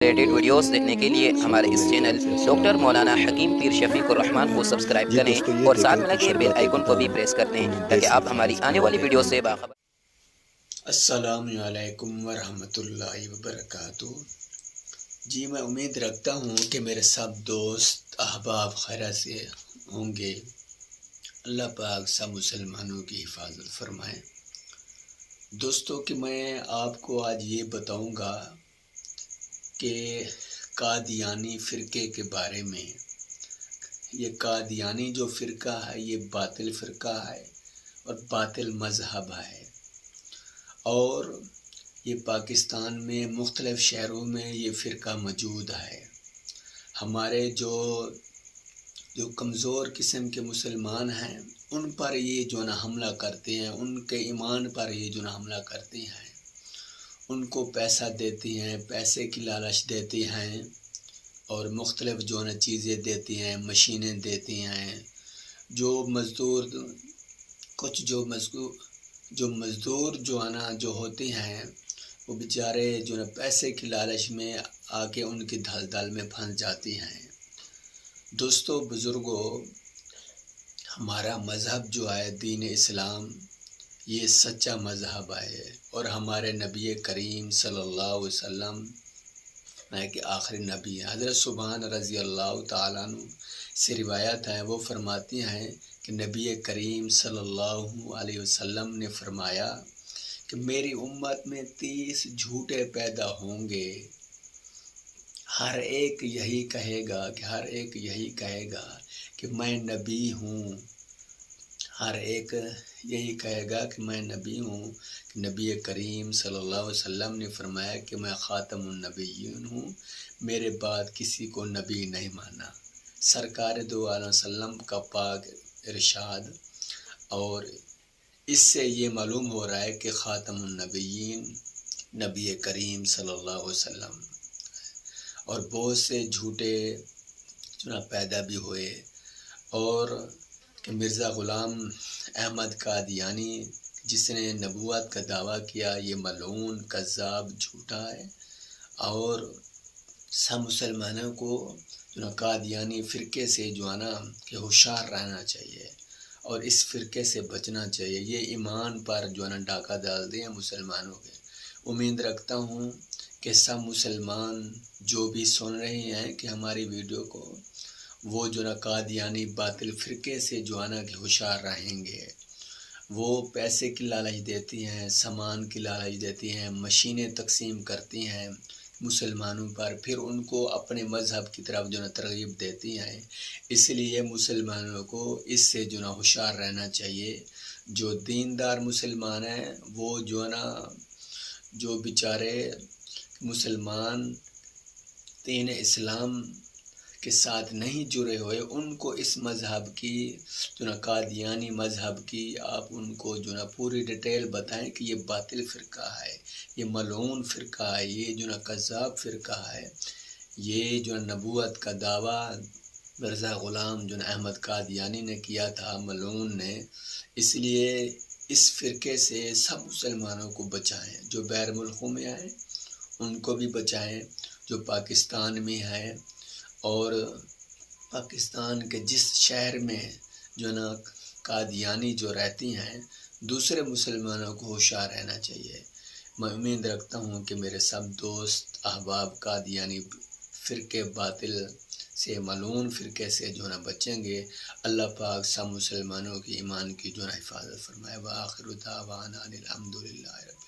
Related videos دیکھنے کے لیے ہمارے اس چینل ڈاکٹر مولانا حکیم پیر شفیق الرحمان کو سبسکرائب کریں اور ساتھ میں لگے بیل آئیکن کو بھی پریس کر دیں تاکہ آپ ہماری آنے والی ویڈیو سے باخبر۔ السلام علیکم ورحمۃ اللہ وبرکاتہ۔ جی میں امید رکھتا ہوں کہ میرے سب دوست احباب خیر سے ہوں گے۔ اللہ پاک سب مسلمانوں کی حفاظت فرمائے۔ دوستوں کہ میں آپ کو آج یہ بتاؤں گا کہ قادیانی فرقے کے بارے میں۔ یہ قادیانی جو فرقہ ہے یہ باطل فرقہ ہے اور باطل مذہب ہے، اور یہ پاکستان میں مختلف شہروں میں یہ فرقہ موجود ہے۔ ہمارے جو کمزور قسم کے مسلمان ہیں ان پر یہ جو نا حملہ کرتے ہیں، ان کے ایمان پر یہ جو نا حملہ کرتے ہیں، ان کو پیسہ دیتی ہیں، پیسے کی لالچ دیتی ہیں اور مختلف جو نا چیزیں دیتی ہیں، مشینیں دیتی ہیں۔ جو مزدور جو ہے نا جو ہوتے ہیں وہ بیچارے جو نا پیسے کی لالچ میں آ کے ان کی دھل میں پھنس جاتی ہیں۔ دوستو بزرگوں، ہمارا مذہب جو ہے دین اسلام یہ سچا مذہب ہے، اور ہمارے نبی کریم صلی اللہ علیہ وسلم کہ آخری نبی ہے۔ حضرت سبحان رضی اللہ تعالیٰ عنہ سے روایت ہے، وہ فرماتی ہیں کہ نبی کریم صلی اللہ علیہ وسلم نے فرمایا کہ میری امت میں 30 جھوٹے پیدا ہوں گے، ہر ایک یہی کہے گا کہ میں نبی ہوں، ہر ایک یہی کہے گا کہ میں نبی ہوں۔ نبی کریم صلی اللہ علیہ وسلم نے فرمایا کہ میں خاتم النبیین ہوں، میرے بعد کسی کو نبی نہیں مانا۔ سرکار دو عالم وسلم کا پاک ارشاد، اور اس سے یہ معلوم ہو رہا ہے کہ خاتم النبیین نبی کریم صلی اللہ علیہ وسلم، اور بہت سے جھوٹے پیدا بھی ہوئے، اور کہ مرزا غلام احمد قادیانی جس نے نبوت کا دعویٰ کیا یہ ملعون کذاب جھوٹا ہے، اور سب مسلمانوں کو قادیانی فرقے سے جو ہے نا کہ ہوشیار رہنا چاہیے اور اس فرقے سے بچنا چاہیے۔ یہ ایمان پر جو ہے نا ڈاکہ ڈالتے ہیں مسلمانوں کے۔ امید رکھتا ہوں کہ سب مسلمان جو بھی سن رہے ہیں کہ ہماری ویڈیو کو، وہ جو نا قادیانی باطل فرقے سے جو ہے نا کہ ہوشیار رہیں گے۔ وہ پیسے کی لالچ دیتی ہیں، سامان کی لالچ دیتی ہیں، مشینیں تقسیم کرتی ہیں مسلمانوں پر، پھر ان کو اپنے مذہب کی طرف جو نا ترغیب دیتی ہیں۔ اس لیے مسلمانوں کو اس سے جو نا ہوشیار رہنا چاہیے۔ جو دیندار مسلمان ہیں وہ جو ہے نا جو بیچارے مسلمان دین اسلام کے ساتھ نہیں جڑے ہوئے، ان کو اس مذہب کی جو نا قادیانی مذہب کی آپ ان کو جو نا پوری ڈیٹیل بتائیں کہ یہ باطل فرقہ ہے، یہ ملعون فرقہ ہے، یہ جو نا کذاب فرقہ ہے، یہ جو نبوت کا دعویٰ مرزا غلام جو نا احمد قادیانی نے کیا تھا، ملعون نے۔ اس لیے اس فرقے سے سب مسلمانوں کو بچائیں، جو غیر ملکوں میں ہیں ان کو بھی بچائیں، جو پاکستان میں ہیں، اور پاکستان کے جس شہر میں جو نا قادیانی جو رہتی ہیں دوسرے مسلمانوں کو ہوشیار رہنا چاہیے۔ میں امید رکھتا ہوں کہ میرے سب دوست احباب قادیانی فرقے باطل سے، ملعون فرقے سے جو نا بچیں گے۔ اللہ پاک سب مسلمانوں کی ایمان کی جو نا حفاظت فرمائے۔ وآخر دعوانا الحمدللہ رب